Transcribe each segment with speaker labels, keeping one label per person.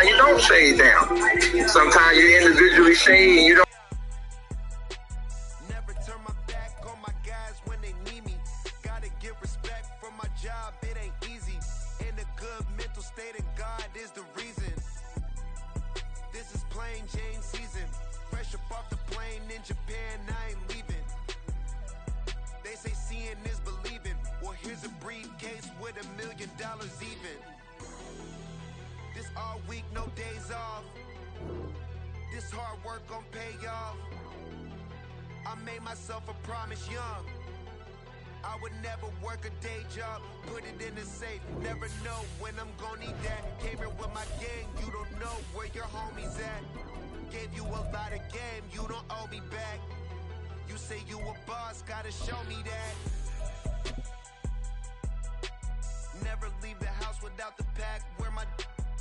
Speaker 1: sometimes you don't shade down. Sometimes you individually shade and you don't.
Speaker 2: Never turn my back on my guys when they need me. Gotta give respect for my job, it ain't easy. In a good mental state, and God is the reason. This is plain Jane season. Fresh up off the plane in Japan, I ain't leaving. They say seeing is believing. Well, here's a briefcase with $1 million even. This all week, no days off. This hard work gon' pay off. I made myself a promise young. I would never work a day job, put it in the safe. Never know when I'm gon' need that. Came here with my gang, you don't know where your homies at. Gave you a lot of game, you don't owe me back. You say you a boss, gotta show me that. Never leave the house without the pack. Where my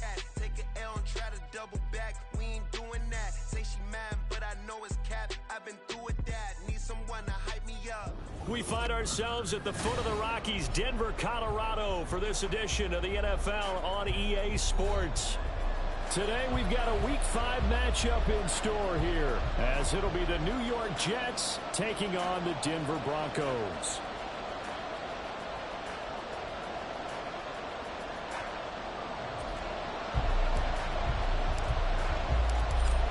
Speaker 2: at? Take an L and try to double back. We ain't doing that. Say she mad, but I know it's cap. I've been through with that. Need someone to hype me up.
Speaker 3: We find ourselves at the foot of the Rockies, Denver, Colorado, for this edition of the NFL on EA Sports. Today we've got a Week 5 matchup in store here, as it'll be the New York Jets taking on the Denver Broncos.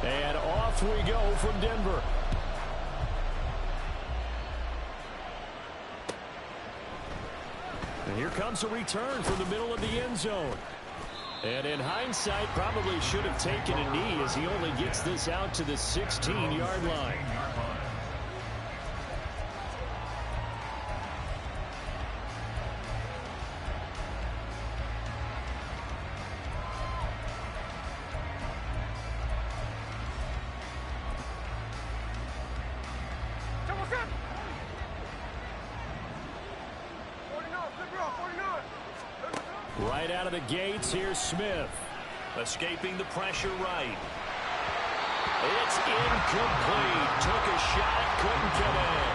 Speaker 3: And off we go from Denver. And here comes a return from the middle of the end zone. And in hindsight, probably should have taken a knee as he only gets this out to the 16-yard line. Right out of the gates, here's Smith. Escaping the pressure right. It's incomplete. Took a shot, couldn't get in.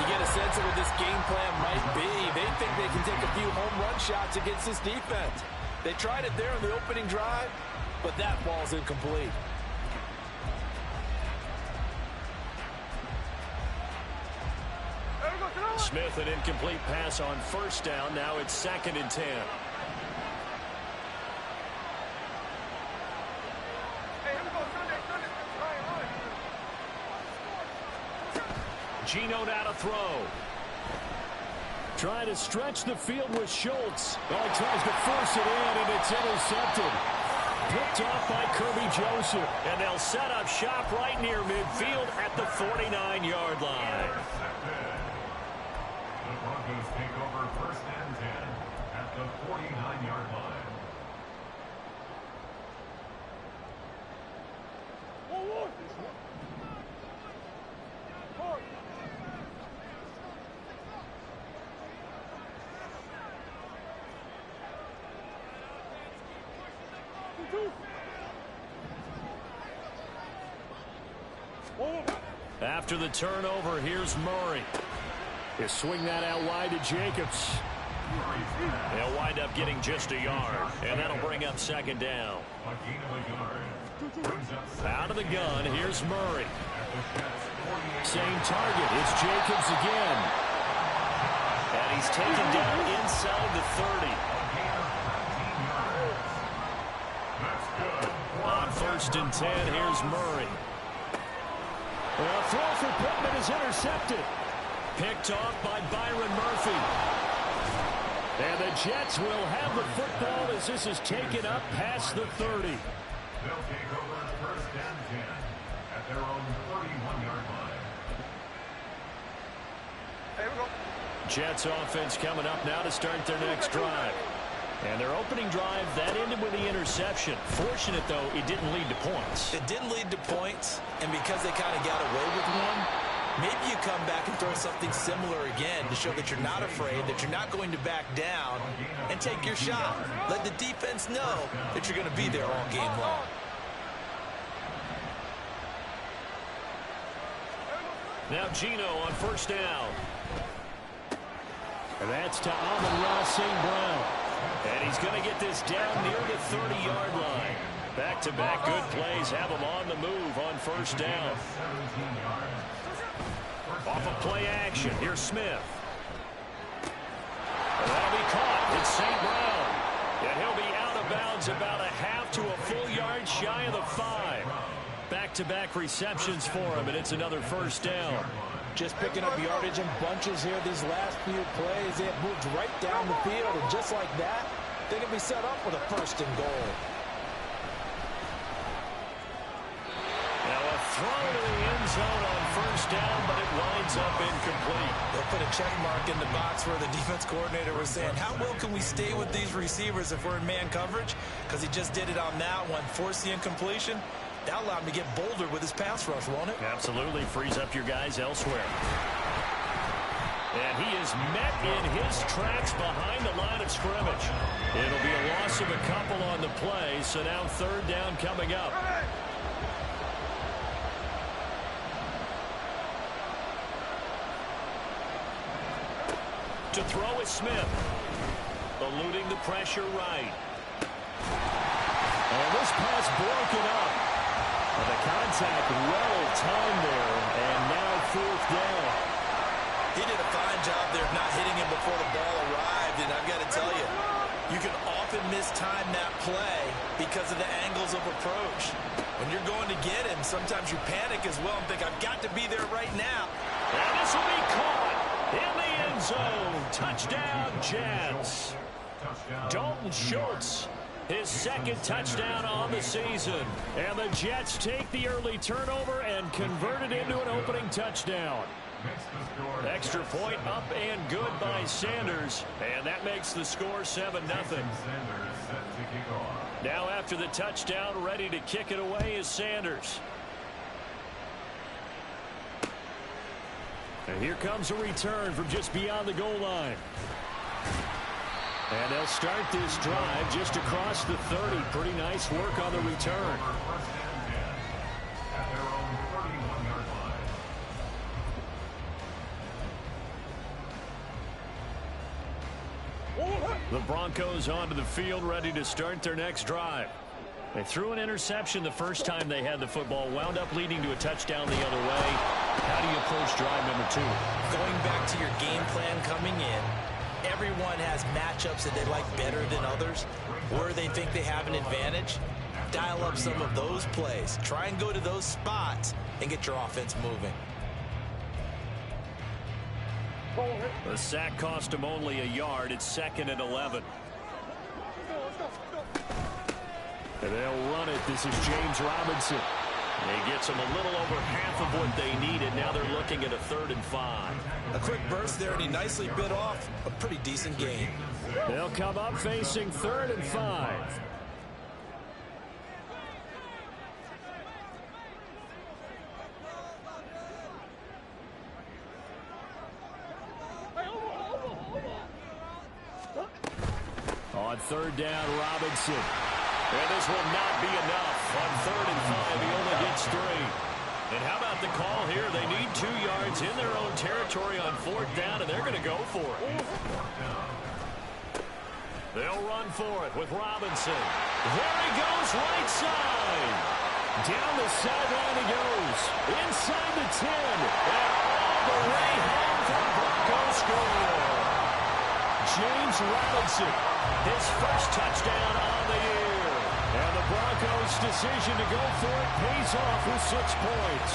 Speaker 4: You get a sense of what this game plan might be. They think they can take a few home run shots against this defense. They tried it there in the opening drive, but that ball's incomplete.
Speaker 3: Smith, an incomplete pass on first down. Now it's 2nd and 10. Geno now to throw. Trying to stretch the field with Schultz. Oh, he tries to force it in, and it's intercepted. Picked off by Kirby Joseph. And they'll set up shop right near midfield at the 49-yard line.
Speaker 5: The Broncos take over 1st and 10 at the 49-yard line.
Speaker 3: After the turnover, here's Murray. He'll swing that out wide to Jacobs. They'll wind up getting just a yard, and that'll bring up 2nd down. Out of the gun, here's Murray. Same target, it's Jacobs again. And he's taken down inside the 30. On 1st and 10, here's Murray. A throw for Pittman is intercepted. Picked off by Byron Murphy. And the Jets will have the football as this is taken up past the 30.
Speaker 5: They'll take over 1st and 10 at their own 31-yard line.
Speaker 2: There we go.
Speaker 3: Jets offense coming up now to start their next drive. And their opening drive, that ended with the interception. Fortunate, though, it didn't lead to points.
Speaker 4: It didn't lead to points, and because they kind of got away with one, maybe you come back and throw something similar again to show that you're not afraid, that you're not going to back down, and take your shot. Let the defense know that you're going to be there all game long.
Speaker 3: Now Geno on 1st down. And that's to Amon-Ra St. Brown. And he's going to get this down near the 30-yard line. Back-to-back good plays have them on the move on first down. Off of play action, here's Smith. That'll be caught. It's St. Brown. And he'll be out of bounds about a half to a full yard shy of the 5. Back-to-back receptions for him, and it's another first down.
Speaker 4: Just picking up yardage in bunches here these last few plays. They have moved right down the field, and just like that, they can be set up with a first and goal.
Speaker 3: Now a throw to the end zone on first down, but it winds up incomplete.
Speaker 4: They'll put a check mark in the box where the defense coordinator was saying, how well can we stay with these receivers if we're in man coverage? Because he just did it on that one, forced the incompletion. That allowed him to get bolder with his pass rush, won't it?
Speaker 3: Absolutely. Frees up your guys elsewhere. And he is met in his tracks behind the line of scrimmage. It'll be a loss of a couple on the play, so now third down coming up. To throw is Smith. Eluding the pressure right. And this pass broken up. And the contact well timed there, and now fourth down.
Speaker 4: He did a fine job there of not hitting him before the ball arrived, and I've got to tell you, you can often mistime that play because of the angles of approach. When you're going to get him, sometimes you panic as well and think, I've got to be there right now.
Speaker 3: And this will be caught in the end zone. Touchdown, Jets. Dalton Schultz. His second touchdown on the season. And the Jets take the early turnover and convert it into an opening touchdown. Extra point up and good by Sanders. And that makes the score 7-0. Now after the touchdown, ready to kick it away is Sanders. And here comes a return from just beyond the goal line. And they'll start this drive just across the 30. Pretty nice work on the return. The Broncos onto the field, ready to start their next drive. They threw an interception the first time they had the football, wound up leading to a touchdown the other way. How do you approach drive number 2?
Speaker 4: Going back to your game plan coming in, everyone has matchups that they like better than others, where they think they have an advantage. Dial up some of those plays. Try and go to those spots and get your offense moving.
Speaker 3: The sack cost him only a yard. It's 2nd and 11. And they'll run it. This is James Robinson. He gets them a little over half of what they needed. Now they're looking at a 3rd and 5.
Speaker 4: A quick burst there, and he nicely bit off a pretty decent gain.
Speaker 3: They'll come up facing 3rd and 5. On 3rd down, Robinson. And this will not be enough. On 3rd and 5, he only gets 3. And how about the call here? They need 2 yards in their own territory on 4th down, and they're going to go for it. They'll run for it with Robinson. There he goes, right side. Down the sideline he goes. Inside the 10. And all the way home for the Broncos score. James Robinson, his first touchdown on the year. And the Broncos' decision to go for it pays off with 6 points.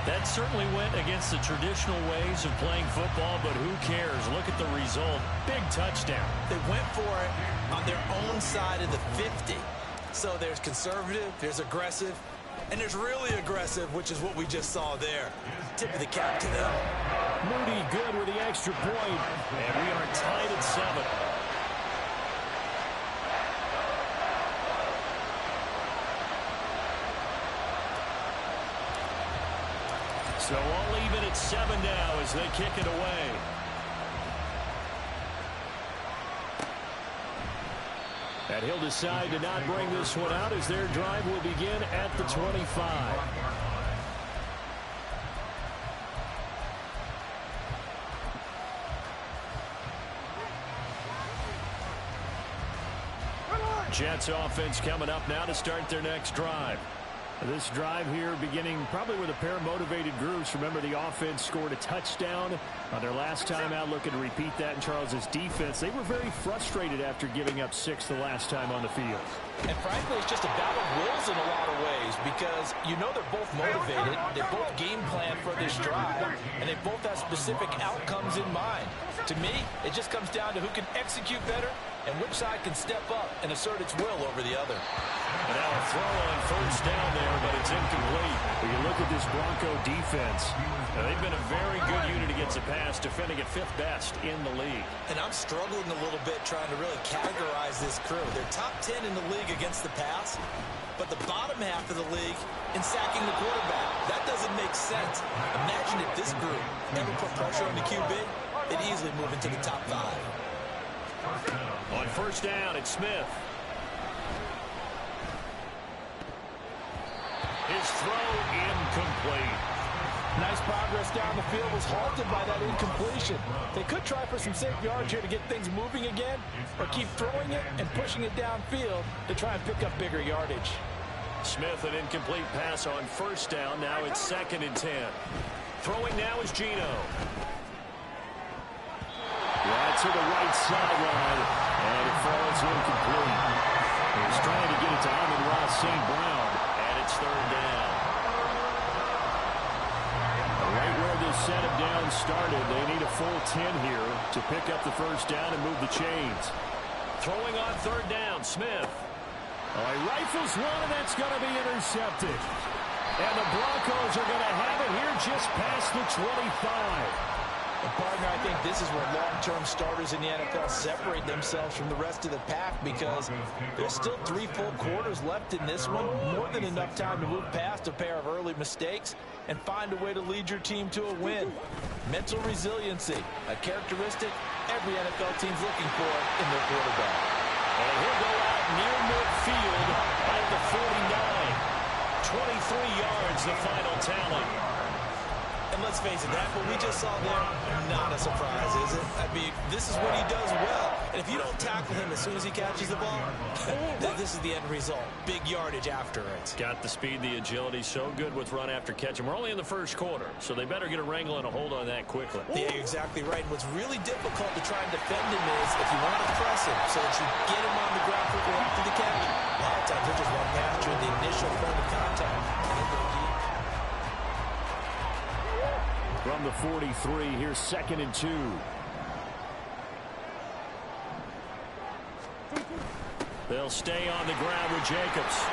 Speaker 3: That certainly went against the traditional ways of playing football, but who cares? Look at the result. Big touchdown.
Speaker 4: They went for it on their own side of the 50. So there's conservative, there's aggressive, and there's really aggressive, which is what we just saw there. Tip of the cap to them.
Speaker 3: Moody good with the extra point, and we are tied at 7. So all even at 7 now as they kick it away. And he'll decide to not bring this one out as their drive will begin at the 25. Jets offense coming up now to start their next drive. This drive here beginning probably with a pair of motivated groups. Remember, the offense scored a touchdown on their last time out. Looking to repeat that in Charles's defense. They were very frustrated after giving up 6 the last time on the field.
Speaker 4: And frankly, it's just a battle of wills in a lot of ways because you know they're both motivated. They both game plan for this drive, and they both have specific outcomes in mind. To me, it just comes down to who can execute better and which side can step up and assert its will over the other.
Speaker 3: And now a throw on first down there, but it's incomplete. When you look at this Bronco defense, they've been a very good unit against the pass, defending at 5th best in the league.
Speaker 4: And I'm struggling a little bit trying to really categorize this crew. They're top 10 in the league against the pass, but the bottom half of the league in sacking the quarterback. That doesn't make sense. Imagine if this group ever put pressure on the QB, they'd easily move into the top 5.
Speaker 3: On first down, it's Smith. His throw incomplete.
Speaker 4: Nice progress down the field was halted by that incompletion. They could try for some safe yards here to get things moving again, or keep throwing it and pushing it downfield to try and pick up bigger yardage.
Speaker 3: Smith, an incomplete pass on first down. Now it's 2nd and 10. Throwing now is Geno. Right to the right sideline, and it falls incomplete. He's trying to get it to Amon-Ra St. Brown, and it's 3rd down. Right where this set of downs started, they need a full 10 here to pick up the first down and move the chains. Throwing on 3rd down, Smith. He rifles one, and that's going to be intercepted. And the Broncos are going to have it here just past the 25.
Speaker 4: And partner, I think this is where long-term starters in the NFL separate themselves from the rest of the pack because there's still 3 full quarters left in this one. More than enough time to move past a pair of early mistakes and find a way to lead your team to a win. Mental resiliency, a characteristic every NFL team's looking for in their quarterback.
Speaker 3: And he'll go out near midfield at the 49. 23 yards, the final tally.
Speaker 4: And let's face it, that what we just saw there, not a surprise, is it? I mean, this is what he does well. And if you don't tackle him as soon as he catches the ball, this is the end result. Big yardage after it.
Speaker 3: Got the speed, the agility, so good with run after catch. And we're only in the first quarter, so they better get a wrangle and a hold on that quickly.
Speaker 4: Yeah, you're exactly right. And what's really difficult to try and defend him is if you want to press him so that you get him on the ground quickly after the catch. A lot of times he'll just run past you at the initial point of contact.
Speaker 3: From the 43, here's 2nd and 2. They'll stay on the ground with Jacobs.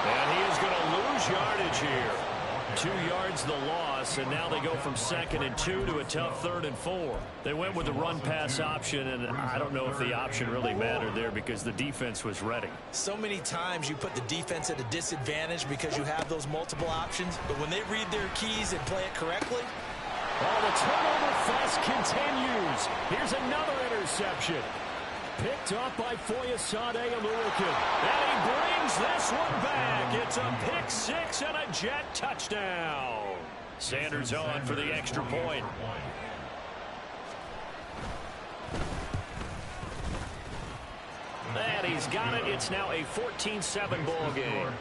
Speaker 3: And he is going to lose yardage here. 2 yards the loss, and now they go from 2nd and 2 to a tough 3rd and 4. They went with the run-pass option, and I don't know if the option really mattered there because the defense was ready.
Speaker 4: So many times you put the defense at a disadvantage because you have those multiple options, but when they read their keys and play it correctly.
Speaker 3: Oh, the turnover fest continues. Here's another interception. Picked up by Foyesade Oluokun. And he brings this one back. It's a pick 6 and a Jet touchdown. Sanders on for the extra point. And he's got it. It's now a 14-7 ball game.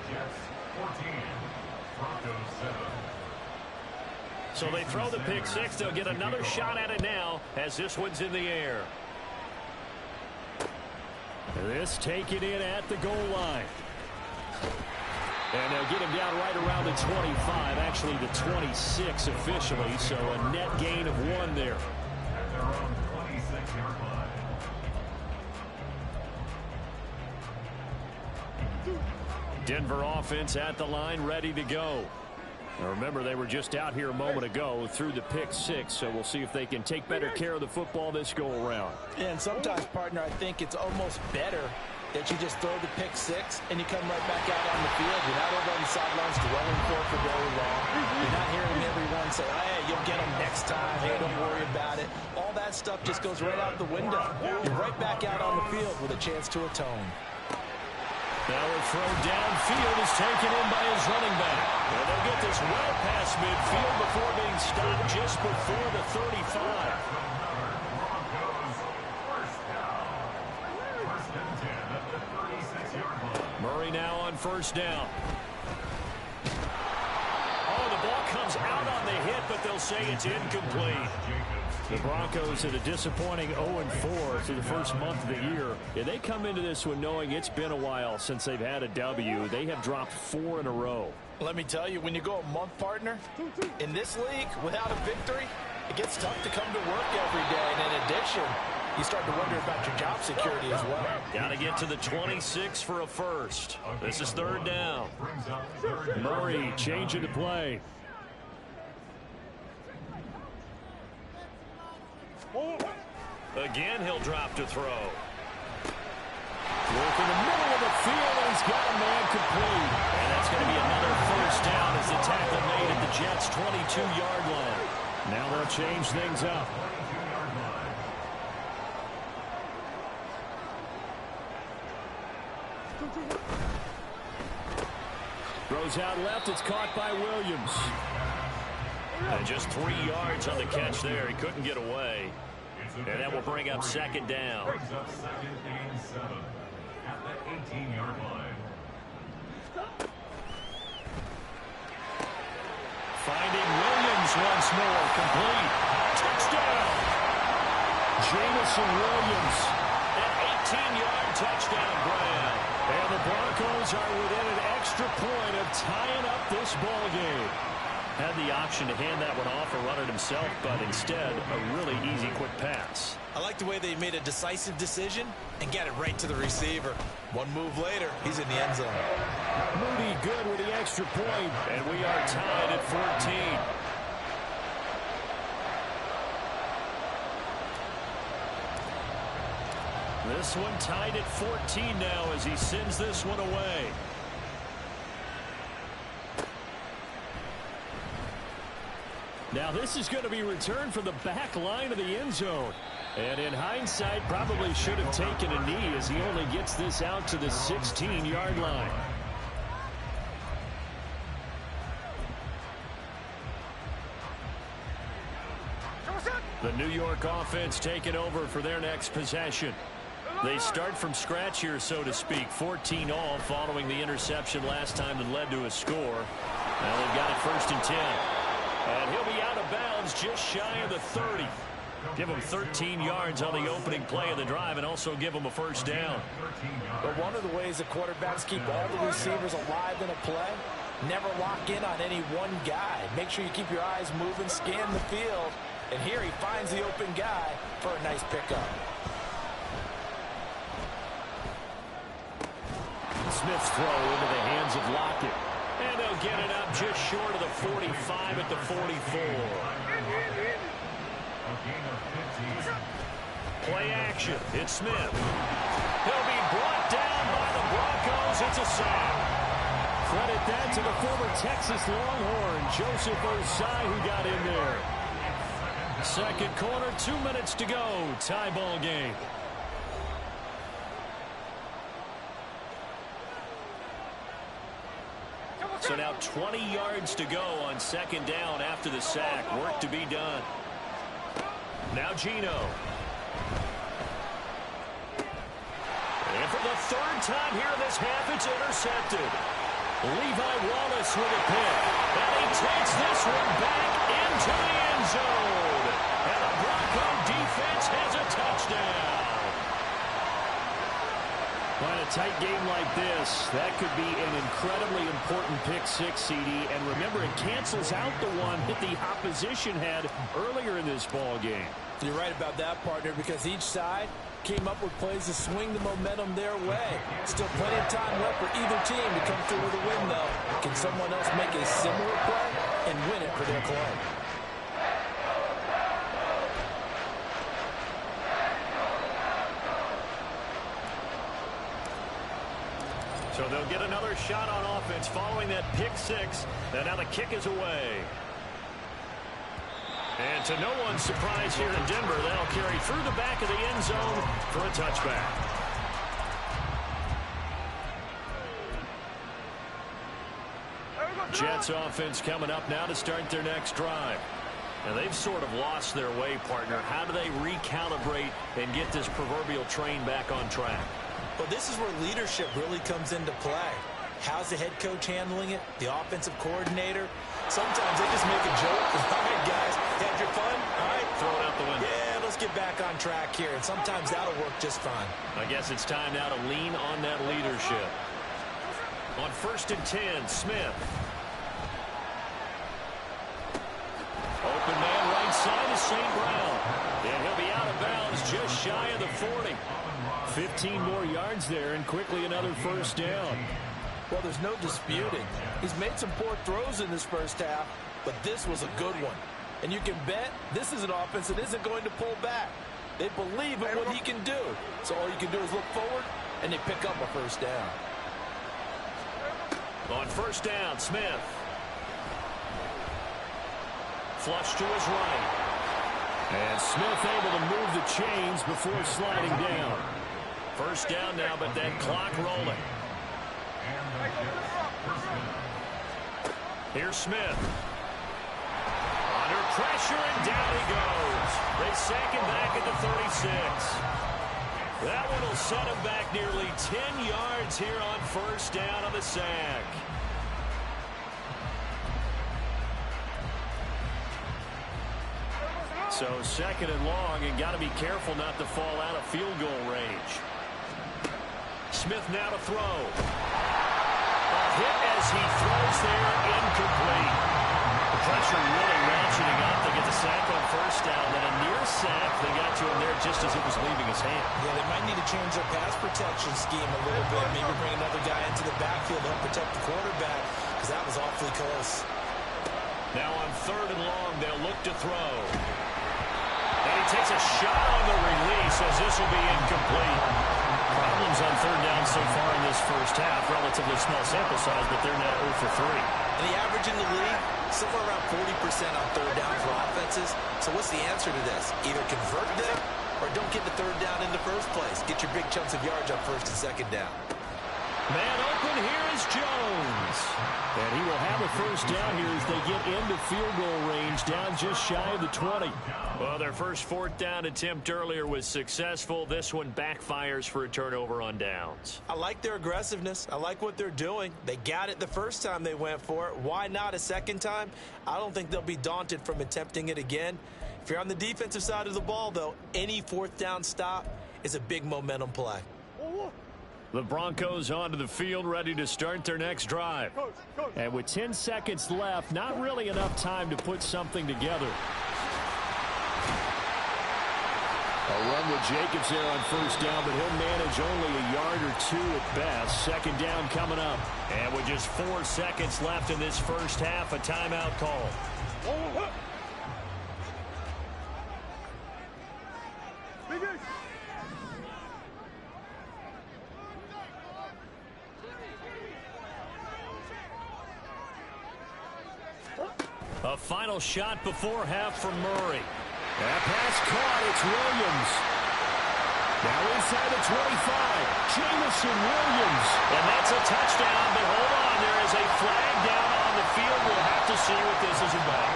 Speaker 3: So they throw the pick 6. They'll get another shot at it now as this one's in the air. This taken in at the goal line. And they'll get him down right around the 25, actually the 26 officially, so a net gain of 1 there.
Speaker 5: At their own 26-yard line.
Speaker 3: Denver offense at the line, ready to go. Now remember, they were just out here a moment ago through the pick 6, so we'll see if they can take better care of the football this go-around.
Speaker 4: Yeah, and sometimes, partner, I think it's almost better that you just throw the pick 6 and you come right back out on the field. You're not over on the sidelines dwelling for very long. You're not hearing everyone say, oh, hey, you'll get them next time. Hey, don't worry about it. All that stuff just goes right out the window. You're right back out on the field with a chance to atone.
Speaker 3: Now a throw downfield is taken in by his running back. And they'll get this well past midfield before being stopped just before the 35. Murray now on first down. Oh, the ball comes out on the hit, but they'll say it's incomplete. The Broncos at a disappointing 0-4 through the first month of the year. Yeah, they come into this one knowing it's been a while since they've had a W. They have dropped 4 in a row.
Speaker 4: Let me tell you, when you go a month, partner, in this league, without a victory, it gets tough to come to work every day. And in addition, you start to wonder about your job security as well.
Speaker 3: Got to get to the 26 for a first. This is third down. Murray changing the play. Again, he'll drop to throw. Work in the middle of the field, and he's got a man complete. And that's going to be another first down as the tackle made at the Jets' 22-yard line. Now they'll change things up. Throws out left. It's caught by Williams. And just 3 yards on the catch there. He couldn't get away. And that will bring up second down.
Speaker 5: Brings up second and 7 at the 18-yard line.
Speaker 3: Finding Williams once more. Complete. Touchdown. Jamison Williams. An 18-yard touchdown grab. And the Broncos are within an extra point of tying up this ball game. Had the option to hand that one off or run it himself, but instead, a really easy quick pass.
Speaker 4: I like the way they made a decisive decision and get it right to the receiver. One move later, he's in the end zone.
Speaker 3: Moody good with the extra point, and we are tied at 14. This one tied at 14 now as he sends this one away. Now this is going to be returned from the back line of the end zone. And in hindsight, probably should have taken a knee as he only gets this out to the 16-yard line. The New York offense taking over for their next possession. They start from scratch here, so to speak. 14 all following the interception last time that led to a score. Now they've got it first and 10. And he'll be out of bounds just shy of the 30. Give him 13 yards on the opening play of the drive and also give him a first down.
Speaker 4: But one of the ways the quarterbacks keep all the receivers alive in a play, never lock in on any one guy. Make sure you keep your eyes moving, scan the field. And here he finds the open guy for a nice pickup.
Speaker 3: Smith's throw into the hands of Lockett. And they'll get it up just short of the 45 at the 44. Play action. It's Smith. He'll be brought down by the Broncos. It's a sack. Credit that to the former Texas Longhorn, Joseph Osai, who got in there. Second quarter, 2 minutes to go. Tie ball game. So now 20 yards to go on second down after the sack. Work to be done. Now Geno. And for the third time here in this half, it's intercepted. Levi Wallace with a pick. And he takes this one back into the end zone. And the Bronco defense has a touchdown. Well, in a tight game like this, that could be an incredibly important pick-six, CD. And remember, it cancels out the one that the opposition had earlier in this ball game.
Speaker 4: You're right about that, partner, because each side came up with plays to swing the momentum their way. Still plenty of time left for either team to come through with a win, though. Can someone else make a similar play and win it for their club?
Speaker 3: So they'll get another shot on offense following that pick-six. And now the kick is away. And to no one's surprise here in Denver, they'll carry through the back of the end zone for a touchback. Jets offense coming up now to start their next drive. And they've sort of lost their way, partner. How do they recalibrate and get this proverbial train back on track?
Speaker 4: Well, this is where leadership really comes into play. How's the head coach handling it? The offensive coordinator? Sometimes they just make a joke. All right, guys, had your fun? All right,
Speaker 3: Throw it out the window.
Speaker 4: yeah, let's get back on track here. And sometimes that'll work just fine.
Speaker 3: I guess it's time now to lean on that leadership. On 1st and 10, Smith. Open man right side is St. Brown. And he'll be out of bounds just shy of the 40. 15 more yards there and quickly another first down.
Speaker 4: Well, there's no disputing. He's made some poor throws in this first half, but this was a good one. And you can bet this is an offense that isn't going to pull back. They believe in what he can do. So all you can do is look forward, and they pick up a first down.
Speaker 3: On 1st down, Smith. Flush to his right. And Smith able to move the chains before sliding down. First down now, but that clock rolling. Here's Smith. Under pressure, and down he goes. They sack him back at the 36. That one will set him back nearly 10 yards here on first down on the sack. So 2nd and long, and got to be careful not to fall out of field goal range. Smith now to throw. A hit as he throws there, incomplete. The pressure really ratcheting up. They get the sack on first down, then a near sack. They got to him there just as it was leaving his hand.
Speaker 4: Yeah, they might need to change their pass protection scheme a little bit. Maybe bring another guy into the backfield to help protect the quarterback, because that was awfully close.
Speaker 3: Now on 3rd and long, they'll look to throw. And he takes a shot on the release as this will be incomplete. Problems on 3rd down so far in this first half. Relatively small sample size, but they're now 0 for 3.
Speaker 4: And the average in the league, somewhere around 40% on 3rd down for offenses. So what's the answer to this? Either convert them or don't get the 3rd down in the first place. Get your big chunks of yards on 1st and 2nd down.
Speaker 3: Man open, here is Jones. And he will have a first down here as they get into field goal range, down just shy of the 20. Well, their first 4th down attempt earlier was successful. This one backfires for a turnover on downs.
Speaker 4: I like their aggressiveness. I like what they're doing. They got it the first time they went for it. Why not a second time? I don't think they'll be daunted from attempting it again. If you're on the defensive side of the ball, though, any 4th down stop is a big momentum play.
Speaker 3: The Broncos onto the field, ready to start their next drive. And with 10 seconds left, not really enough time to put something together. A run with Jacobs there on first down, but he'll manage only a yard or 2 at best. 2nd down coming up. And with just 4 seconds left in this first half, a timeout call. A final shot before half from Murray. That pass caught. It's Williams. Now inside the 25. Jameson Williams. And that's a touchdown, but hold on. There is a flag down on the field. We'll have to see what this is about.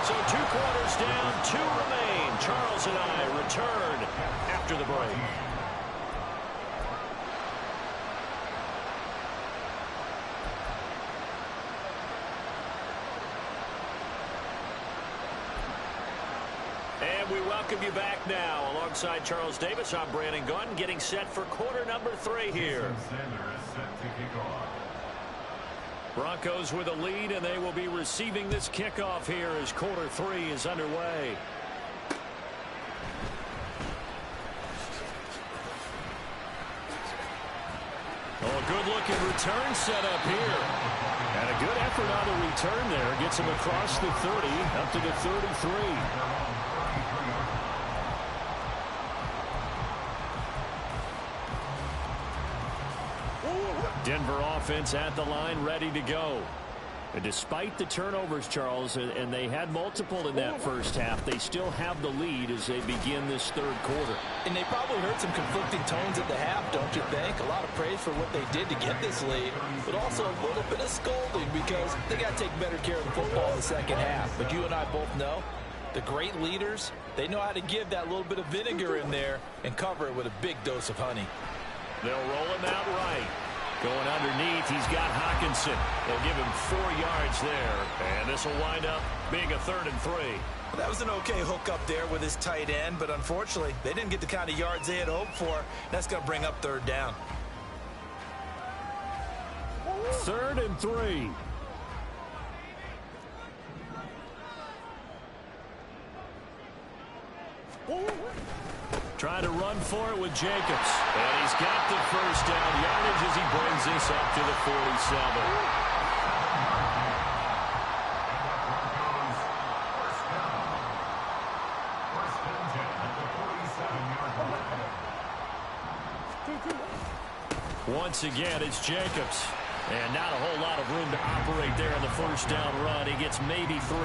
Speaker 3: So 2 quarters down, 2 remain. Charles and I return after the break. And we welcome you back now. Alongside Charles Davis, I'm Brandon Gunn, getting set for quarter number 3 here. Broncos with a lead, and they will be receiving this kickoff here as quarter 3 is underway. Oh, a good-looking return set up here. And a good effort on the return there. Gets him across the 30, up to the 33. Denver offense at the line, ready to go. And despite the turnovers, Charles, and they had multiple in that first half, they still have the lead as they begin this 3rd quarter.
Speaker 4: And they probably heard some conflicting tones at the half, don't you think? A lot of praise for what they did to get this lead, but also a little bit of scolding because they got to take better care of the football in the second half. But you and I both know the great leaders, they know how to give that little bit of vinegar in there and cover it with a big dose of honey.
Speaker 3: They'll roll him out right. Going underneath, he's got Hockenson. They'll give him 4 yards there. And this will wind up being a 3rd and 3.
Speaker 4: That was an okay hook up there with his tight end, but unfortunately, they didn't get the kind of yards they had hoped for. That's going to bring up 3rd down.
Speaker 3: 3rd and 3. Trying to run for it with Jacobs. And he's got the 1st down yardage as he brings this up to the 47. Once again, it's Jacobs. And not a whole lot of room to operate there in the 1st down run. He gets maybe 3.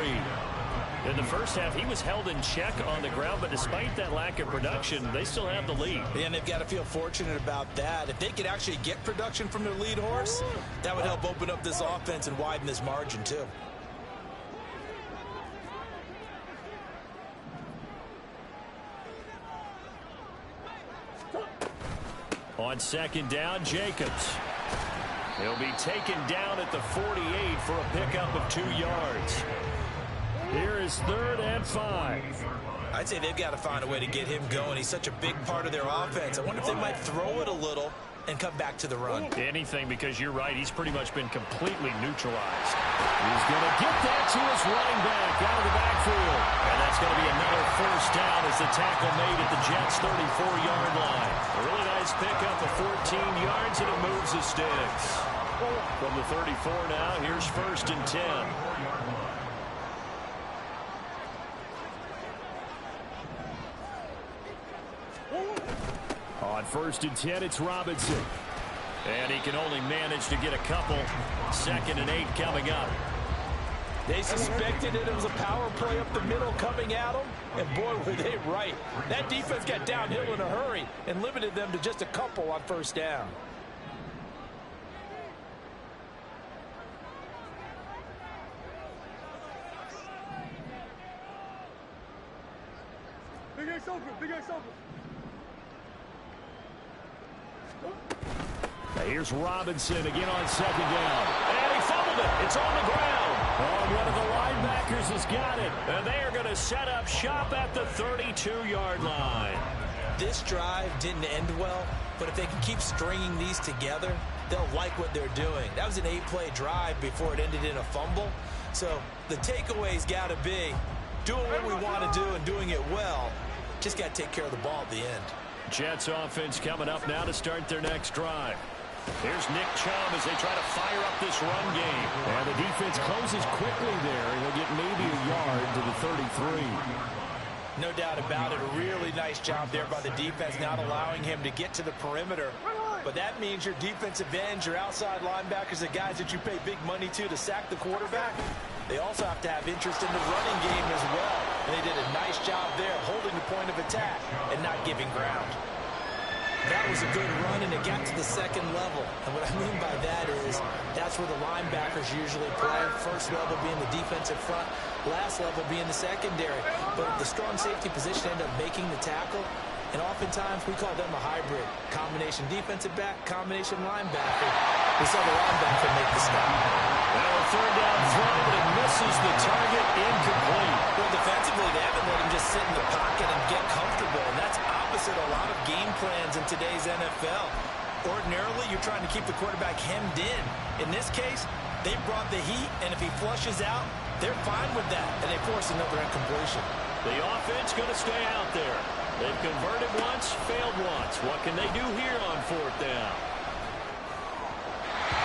Speaker 3: In the first half, he was held in check on the ground, but despite that lack of production, they still have the lead.
Speaker 4: And they've got to feel fortunate about that. If they could actually get production from their lead horse, that would help open up this offense and widen this margin, too.
Speaker 3: On 2nd down, Jacobs. He'll be taken down at the 48 for a pickup of 2 yards. Here is 3rd and 5.
Speaker 4: I'd say they've got to find a way to get him going. He's such a big part of their offense. I wonder if they might throw it a little and come back to the run.
Speaker 3: Anything, because you're right. He's pretty much been completely neutralized. He's going to get that to his running back out of the backfield. And that's going to be another 1st down as the tackle made at the Jets' 34-yard line. A really nice pickup of 14 yards, and it moves the sticks. From the 34 now, here's 1st and 10. On 1st and 10, it's Robinson. And he can only manage to get a couple. 2nd and 8 coming up.
Speaker 4: They suspected it was a power play up the middle coming at them, and boy, were they right. That defense got downhill in a hurry and limited them to just a couple on 1st down.
Speaker 6: Big X open, Big X open.
Speaker 3: Now here's Robinson again on 2nd down. And he fumbled it. It's on the ground. Oh, one of the linebackers has got it. And they are going to set up shop at the 32-yard line.
Speaker 4: This drive didn't end well, but if they can keep stringing these together, they'll like what they're doing. That was an 8-play drive before it ended in a fumble. So the takeaway's got to be doing what we want to do and doing it well. Just got to take care of the ball at the end.
Speaker 3: Jets offense coming up now to start their next drive. Here's Nick Chubb as they try to fire up this run game. And the defense closes quickly there. He'll get maybe a yard to the 33.
Speaker 4: No doubt about it. A really nice job there by the defense, not allowing him to get to the perimeter. But that means your defensive ends, your outside linebackers, the guys that you pay big money to sack the quarterback, they also have to have interest in the running game as well. And they did a nice job there holding the point of attack and not giving ground. That was a good run, and it got to the 2nd level. And what I mean by that is that's where the linebackers usually play. 1st level being the defensive front, last level being the secondary. But the strong safety position ended up making the tackle. And oftentimes we call them a hybrid. Combination defensive back, combination linebacker. We saw the linebacker make the stop.
Speaker 3: Now a 3rd down throw, but it misses the target, incomplete.
Speaker 4: Well, defensively, they haven't let him just sit in the pocket and get comfortable. And that's opposite a lot of game plans in today's NFL. Ordinarily, you're trying to keep the quarterback hemmed in. In this case, they brought the heat, and if he flushes out, they're fine with that, and they force another incompletion.
Speaker 3: The offense going to stay out there. They've converted once, failed once. What can they do here on 4th down?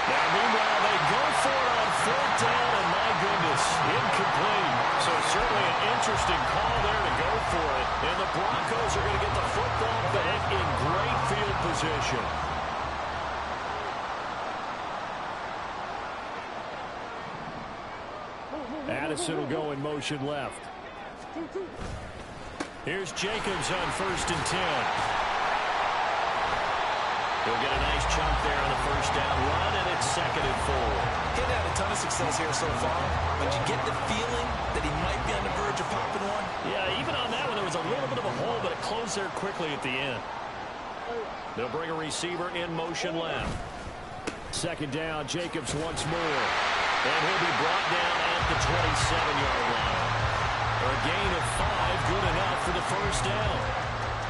Speaker 3: Now, meanwhile, they go for it on 4th down, and my goodness, incomplete. So certainly an interesting call there to go for it. And the Broncos are going to get the football back in great field position. Addison will go in motion left. Here's Jacobs on 1st and 10. He'll get a nice chunk there on the 1st down run, and it's 2nd and 4.
Speaker 4: He's had a ton of success here so far, but you get the feeling that he might be on the verge of popping one.
Speaker 3: Yeah, even on that one, there was a little bit of a hole, but it closed there quickly at the end. They'll bring a receiver in motion left. Second down, Jacobs once more. And he'll be brought down at the 27-yard line. A gain of 5, good enough for the first down.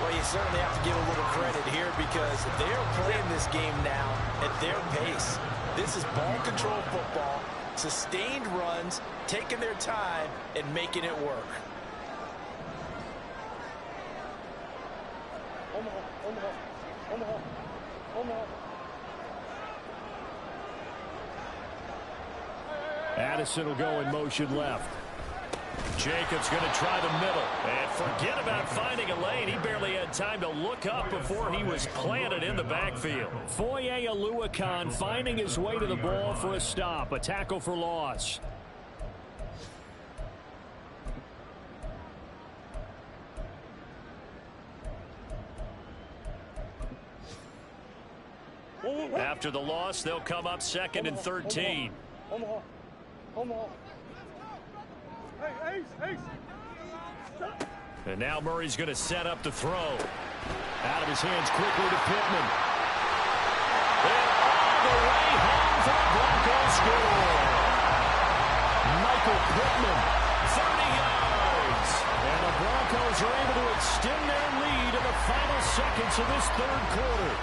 Speaker 4: Well, you certainly have to give a little credit here because they're playing this game now at their pace. This is ball control football, sustained runs, taking their time, and making it work.
Speaker 3: Addison will go in motion left. Jacobs going to try the middle. And forget about finding a lane. He barely had time to look up before he was planted in the backfield. Foye Oluokun finding his way to the ball for a stop. A tackle for loss. After the loss, they'll come up 2nd and 13. And now Murray's going to set up the throw. Out of his hands quickly to Pittman. And all the way home for the Broncos score. Michael Pittman, 30 yards. And the Broncos are able to extend their lead in the final seconds of this third quarter.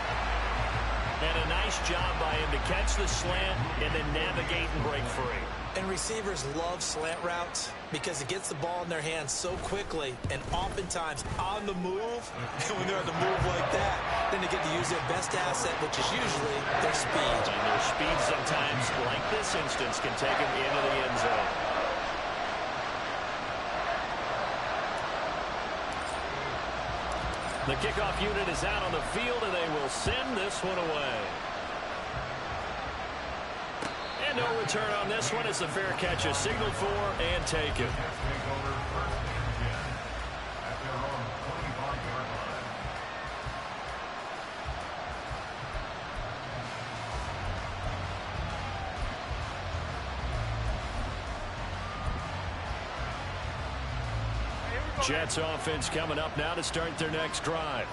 Speaker 3: And a nice job by him to catch the slant and then navigate and break free.
Speaker 4: And receivers love slant routes because it gets the ball in their hands so quickly and oftentimes on the move. And when they're on the move like that, then they get to use their best asset, which is usually their speed.
Speaker 3: And their speed sometimes, like this instance, can take them into the end zone. The kickoff unit is out on the field, and they will send this one away. And no return on this one. It's a fair catch, a signal for, and taken. Jets offense coming up now to start their next drive.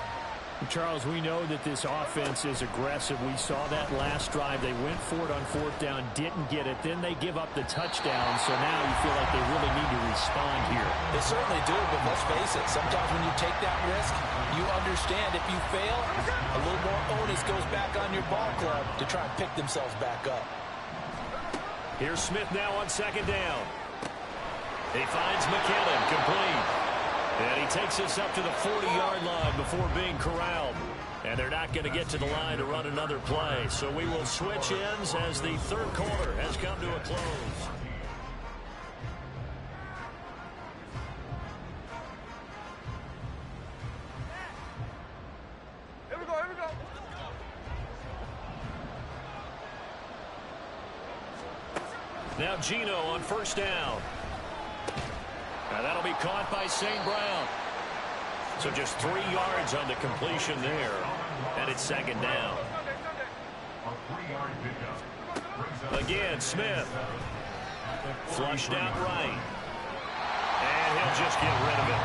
Speaker 3: Charles, we know that this offense is aggressive. We saw that last drive. They went for it on 4th down, didn't get it. Then they give up the touchdown, so now you feel like they really need to respond here.
Speaker 4: They certainly do, but let's face it. Sometimes when you take that risk, you understand if you fail, a little more onus goes back on your ball club to try and pick themselves back up.
Speaker 3: Here's Smith now on 2nd down. He finds McKinnon, complete. And he takes us up to the 40-yard line before being corralled. And they're not going to get to the line to run another play. So we will switch ends as the third quarter has come to a close.
Speaker 6: Here we go.
Speaker 3: Now Gino on 1st down. Now that'll be caught by St. Brown. So just 3 yards on the completion there. And it's 2nd down. Again, Smith. Flushed out right. And he'll just get rid of it.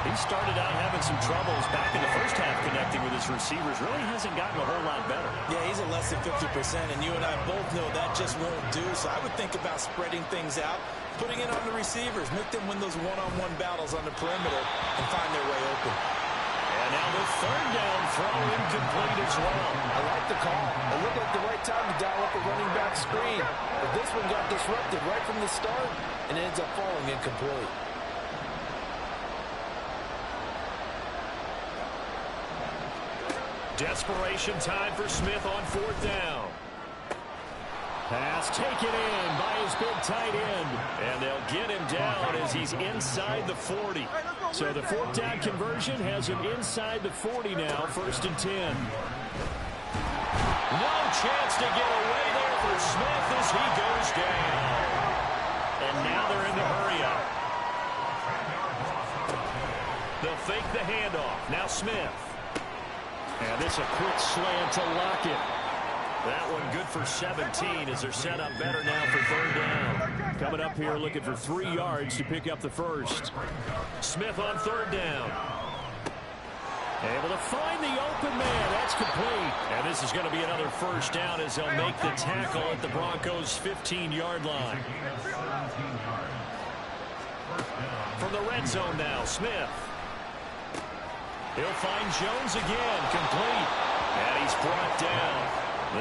Speaker 3: He started out having some troubles back in the first half connecting with his receivers. Really hasn't gotten a whole lot better.
Speaker 4: Yeah, he's at less than 50%, and you and I both know that just won't do. So I would think about spreading things out, putting it on the receivers, make them win those one-on-one battles on the perimeter and find their way open.
Speaker 3: And now the 3rd down throw incomplete as well.
Speaker 7: I like the call. It looked like the right time to dial up a running back screen. But this one got disrupted right from the start and ends up falling incomplete.
Speaker 3: Desperation time for Smith on 4th down. Pass taken in by his big tight end. And they'll get him down as he's inside the 40. So the 4th down conversion has him inside the 40 now, 1st and 10. No chance to get away there for Smith as he goes down. And now they're in the hurry up. They'll fake the handoff. Now Smith. And this a quick slant to Lockett. That one good for 17 as they're set up better now for 3rd down. Coming up here looking for 3 yards to pick up the first. Smith on 3rd down. Able to find the open man. That's complete. And this is going to be another first down as they'll make the tackle at the Broncos' 15-yard line. From the red zone now, Smith. He'll find Jones again, complete. And he's brought down.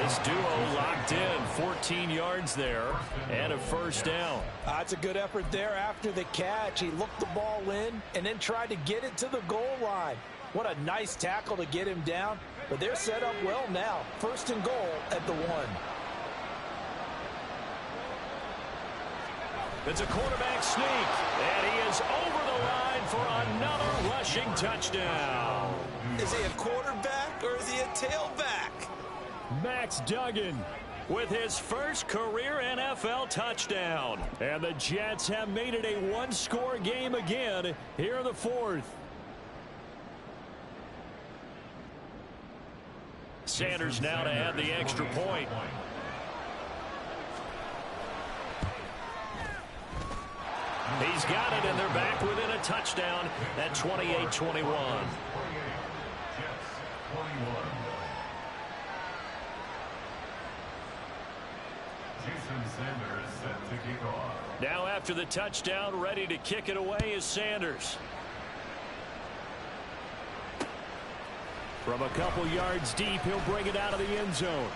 Speaker 3: This duo locked in, 14 yards there, and a first down.
Speaker 7: That's a good effort there after the catch. He looked the ball in and then tried to get it to the goal line. What a nice tackle to get him down, but they're set up well now. First and goal at the 1.
Speaker 3: It's a quarterback sneak, and he is over the line for another rushing touchdown.
Speaker 4: Is he a quarterback or is he a tailback?
Speaker 3: Max Duggan with his first career NFL touchdown. And the Jets have made it a one-score game again here in the 4th. Sanders now to add the extra point. He's got it, and they're back within a touchdown at 28-21. Now after the touchdown, ready to kick it away is Sanders. From a couple yards deep, he'll bring it out of the end zone.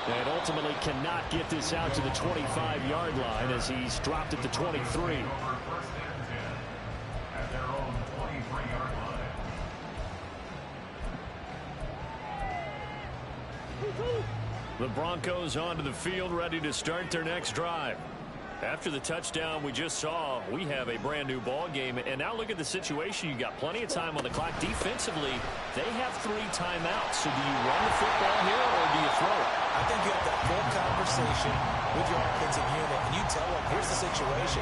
Speaker 3: And ultimately cannot get this out to the 25-yard line as he's dropped at the 23. The Broncos onto the field, ready to start their next drive. After the touchdown we just saw, we have a brand new ball game. And now look at the situation. You got plenty of time on the clock. Defensively, they have 3 timeouts. So do you run the football here or do you throw it?
Speaker 4: I think you have that full conversation with your offensive unit, and you tell them, here's the situation.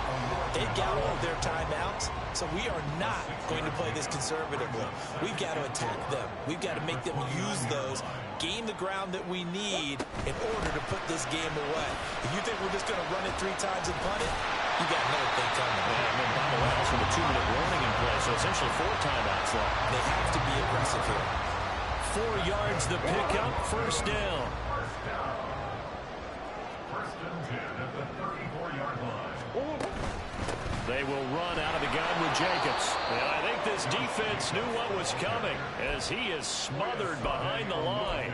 Speaker 4: They've got all of their timeouts, so we are not going to play this conservatively. We've got to attack them. We've got to make them use those, gain the ground that we need in order to put this game away. If you think we're just going to run it 3 times and punt it, you got another thing coming.
Speaker 3: And then by the way, also with a 2-minute warning in play, so essentially 4 timeouts left.
Speaker 4: They have to be aggressive here.
Speaker 3: 4 yards the pickup, first down.
Speaker 5: First and 10 at the 34-yard line.
Speaker 3: They will run out of the gun with Jacobs. And I think this defense knew what was coming as he is smothered behind the line.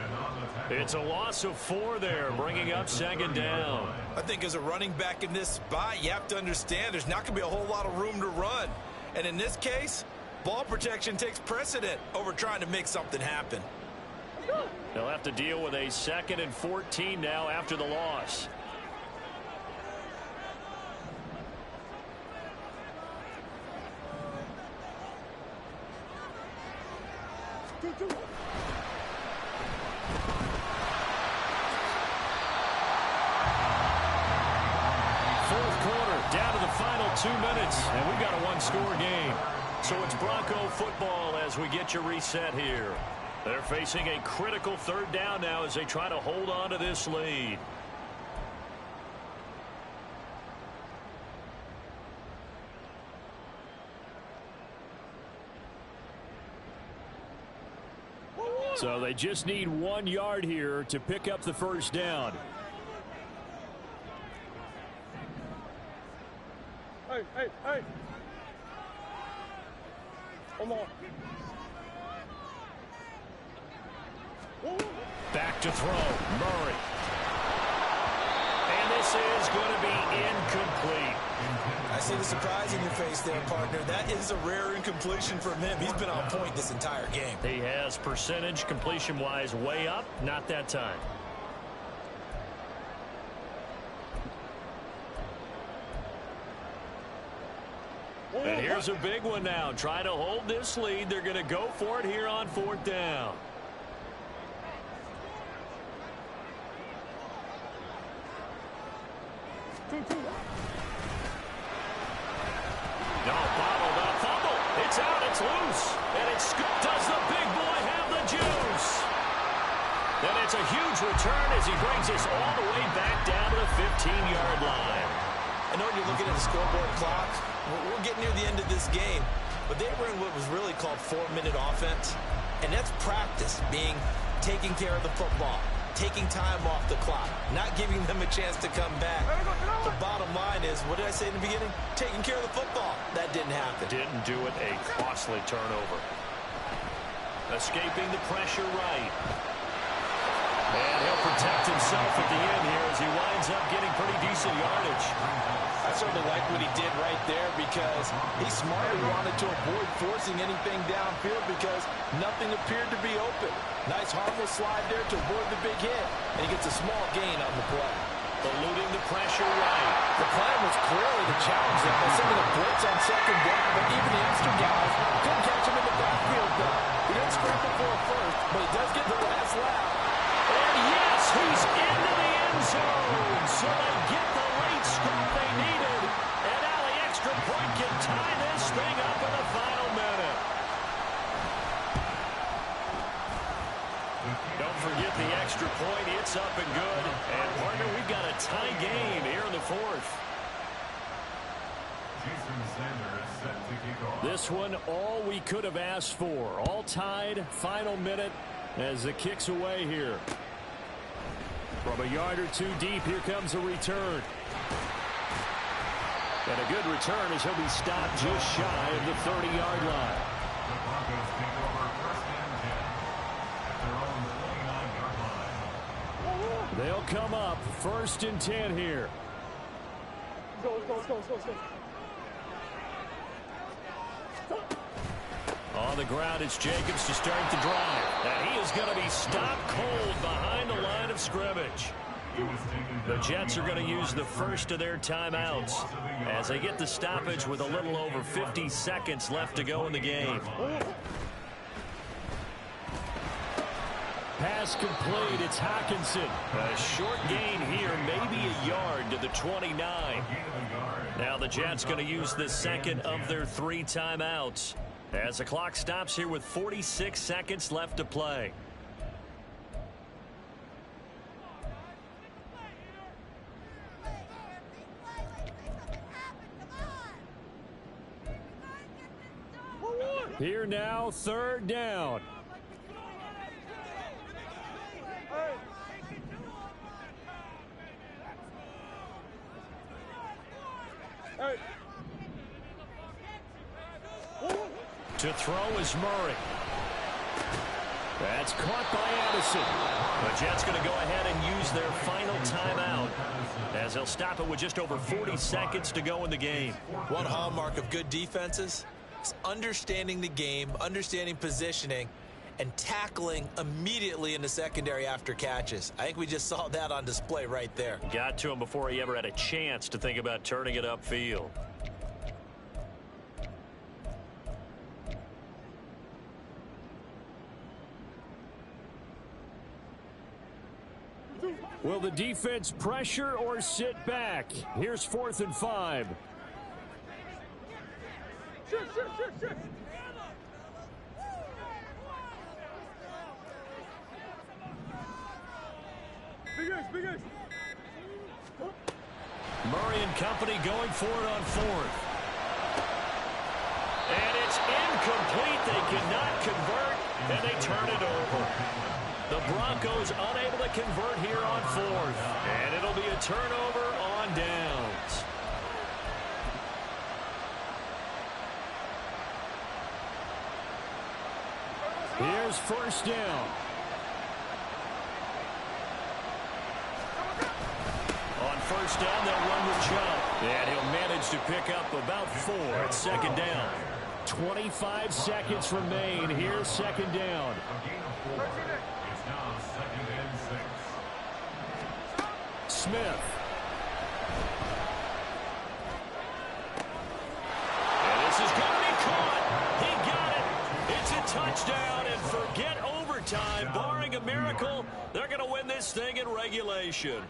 Speaker 3: It's a loss of 4 there, bringing up second down.
Speaker 4: I think as a running back in this spot, you have to understand there's not going to be a whole lot of room to run. And in this case, ball protection takes precedent over trying to make something happen.
Speaker 3: They'll have to deal with a 2nd and 14 now after the loss. Fourth quarter, down to the final 2 minutes, and we've got a one-score game. So it's Bronco football as we get you reset here. They're facing a critical 3rd down now as they try to hold on to this lead. So they just need 1 yard here to pick up the first down.
Speaker 6: Hey. Come on.
Speaker 3: Back to throw, Murray. And this is going to be incomplete.
Speaker 4: I see the surprise in your face there, partner. That is a rare incompletion from him. He's been on point this entire game.
Speaker 3: He has percentage completion-wise way up, not that time. And here's a big one now. Trying to hold this lead. They're going to go for it here on 4th down. No, bottled up, fumble. It's out, it's loose. And it's does the big boy have the juice? And it's a huge return as he brings us all the way back down to the 15-yard line.
Speaker 4: I know you're looking at the scoreboard clock. We're getting near the end of this game. but they were in what was really called 4-minute offense. And that's practice, taking care of the football, taking time off the clock, not giving them a chance to come back. The bottom line is, what did I say in the beginning? Taking care of the football. That didn't happen.
Speaker 3: Didn't do it. A costly turnover. Escaping the pressure right. And he'll protect himself at the end here as he winds up getting pretty decent yardage.
Speaker 7: I certainly like what he did right there because he smartly wanted to avoid forcing anything downfield because nothing appeared to be open. Nice harmless slide there to avoid the big hit, and he gets a small gain on the play.
Speaker 3: Eluding the pressure right.
Speaker 7: The plan was clearly to challenge them by sending a blitz on second down, but even the extra guys couldn't catch him in the backfield though. He didn't scramble for a first, but he does get the last lap.
Speaker 3: And yes, he's into the end zone. So they get the late score they needed. And now the extra point can tie this thing up in the final minute. Don't forget the extra point. It's up and good. And, partner, we've got a tie game here in the fourth.
Speaker 5: Jason Sanders set to kick off.
Speaker 3: This one, all we could have asked for. All tied, final minute as the kick's away here. From a yard or two deep, here comes a return. And a good return as he'll be stopped just shy of the 30-yard line.
Speaker 5: The Broncos take over first and 10 at their own 29-yard line.
Speaker 3: They'll come up first and 10 here.
Speaker 6: Go.
Speaker 3: On the ground, it's Jacobs to start the drive. And he is going to be stopped cold behind the line of scrimmage. The Jets are going to use the first of their timeouts as they get the stoppage with a little over 50 seconds left to go in the game. Pass complete. It's Hockenson. A short gain here, maybe a yard to the 29. Now the Jets going to use the second of their 3 timeouts as the clock stops here with 46 seconds left to play. Here now, third down. To throw is Murray. That's caught by Addison. The Jets going to go ahead and use their final timeout as they'll stop it with just over 40 seconds to go in the game.
Speaker 4: One hallmark of good defenses is understanding the game, understanding positioning, and tackling immediately in the secondary after catches. I think we just saw that on display right there.
Speaker 3: Got to him before he ever had a chance to think about turning it upfield. Will the defense pressure or sit back? Here's 4th and 5.
Speaker 6: Shit. Big Ace.
Speaker 3: Murray and company going for it on 4th. And it's incomplete. They cannot convert, and they turn it over. The Broncos unable to convert here on 4th. And it'll be a turnover on downs. Here's first down. On first down, they'll run with Chubb. And he'll manage to pick up about 4 at second down. 25 seconds remain. Here's second down.
Speaker 5: It's now 2nd and 6.
Speaker 3: Smith. And this is going to be caught. He got it. It's a touchdown, and forget overtime. Barring a miracle, they're going to win this thing in regulation.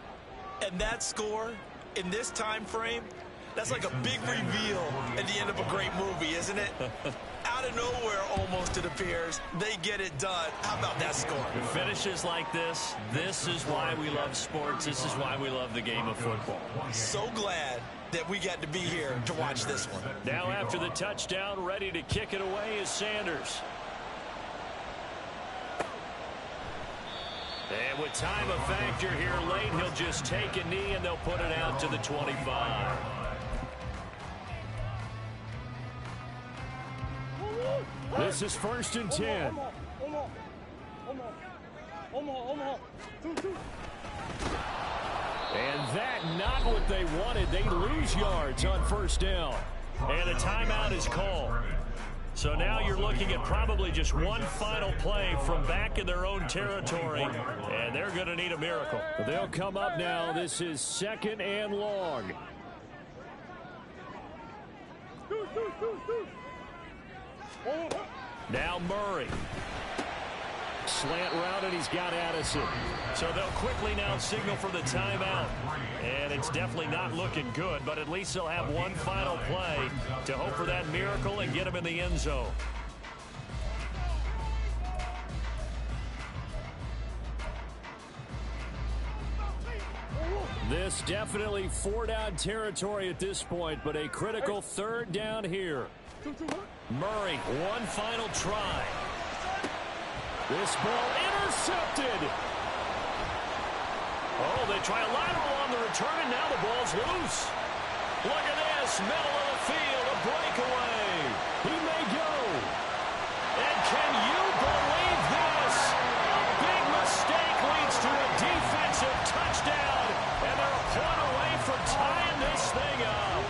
Speaker 4: And that score in this time frame, that's like a big reveal at the end of a great movie, isn't it? Out Out of nowhere, almost, it appears, they get it done. How about that score?
Speaker 3: Finishes like this is why we love sports. This is why we love the game of football.
Speaker 4: So glad that we got to be here to watch this one.
Speaker 3: Now after the touchdown, ready to kick it away is Sanders. And with time a factor here late, he'll just take a knee and they'll put it out to the 25. This is 1st and 10. And that not what they wanted. They lose yards on 1st down. And a timeout is called. So now you're looking at probably just one final play from back in their own territory. And they're going to need a miracle. They'll come up now. This is 2nd and long. Now Murray. Slant route, and he's got Addison. So they'll quickly now signal for the timeout. And it's definitely not looking good, but at least they'll have one final play to hope for that miracle and get him in the end zone. This definitely 4-down territory at this point, but a critical 3rd down here. Murray, one final try. This ball intercepted. Oh, they try a lateral on the return, and now the ball's loose. Look at this, middle of the field, a breakaway. He may go. And can you believe this? A big mistake leads to a defensive touchdown, and they're a point away from tying this thing up.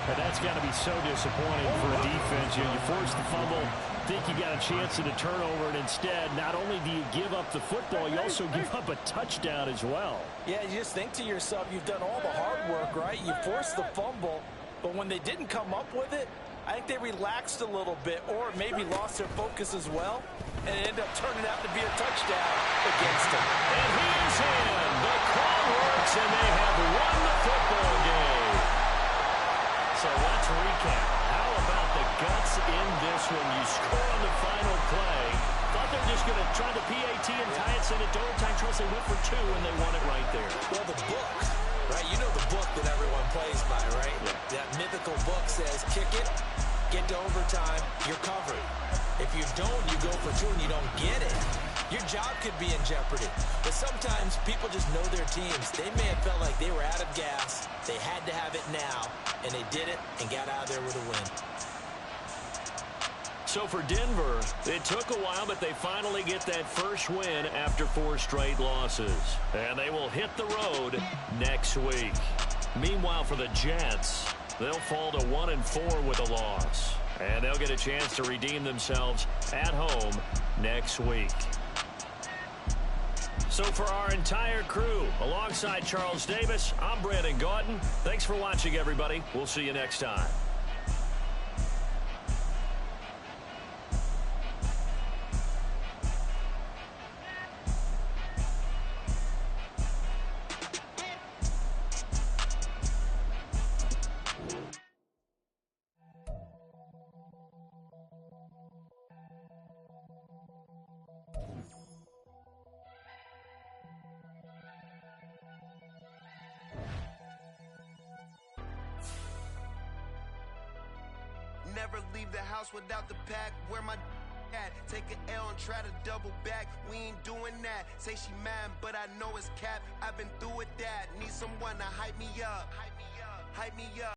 Speaker 3: And that's got to be so disappointing for a defense. You force the fumble, think you got a chance at a turnover, and instead, not only do you give up the football, you also give up a touchdown as well.
Speaker 7: Yeah, you just think to yourself, you've done all the hard work, right? You forced the fumble, but when they didn't come up with it, I think they relaxed a little bit or maybe lost their focus as well, and it ended up turning out to be a touchdown against them.
Speaker 3: And he is in. The call works, and they have won the football game. So let's recap. How about the guts in this one? You score on the final play. Thought they were just going to try the PAT and tie it, send it to overtime. They went for 2, and they won it right there.
Speaker 4: Well, the book, right? You know the book that everyone plays by, right? Yeah. That mythical book says, kick it, get to overtime, you're covered. If you don't, you go for 2 and you don't get it. Your job could be in jeopardy. But sometimes people just know their teams. They may have felt like they were out of gas. They had to have it now, and they did it and got out of there with a win.
Speaker 3: So for Denver, it took a while, but they finally get that first win after 4 straight losses. And they will hit the road next week. Meanwhile, for the Jets, they'll fall to 1-4 with a loss. And they'll get a chance to redeem themselves at home next week. So for our entire crew, alongside Charles Davis, I'm Brandon Gaudin. Thanks for watching, everybody. We'll see you next time.
Speaker 2: Never leave the house without the pack. Where my at? Take an L and try to double back. We ain't doing that. Say she mad, but I know it's cap. I've been through with that. Need someone to hype me up. Hype me up.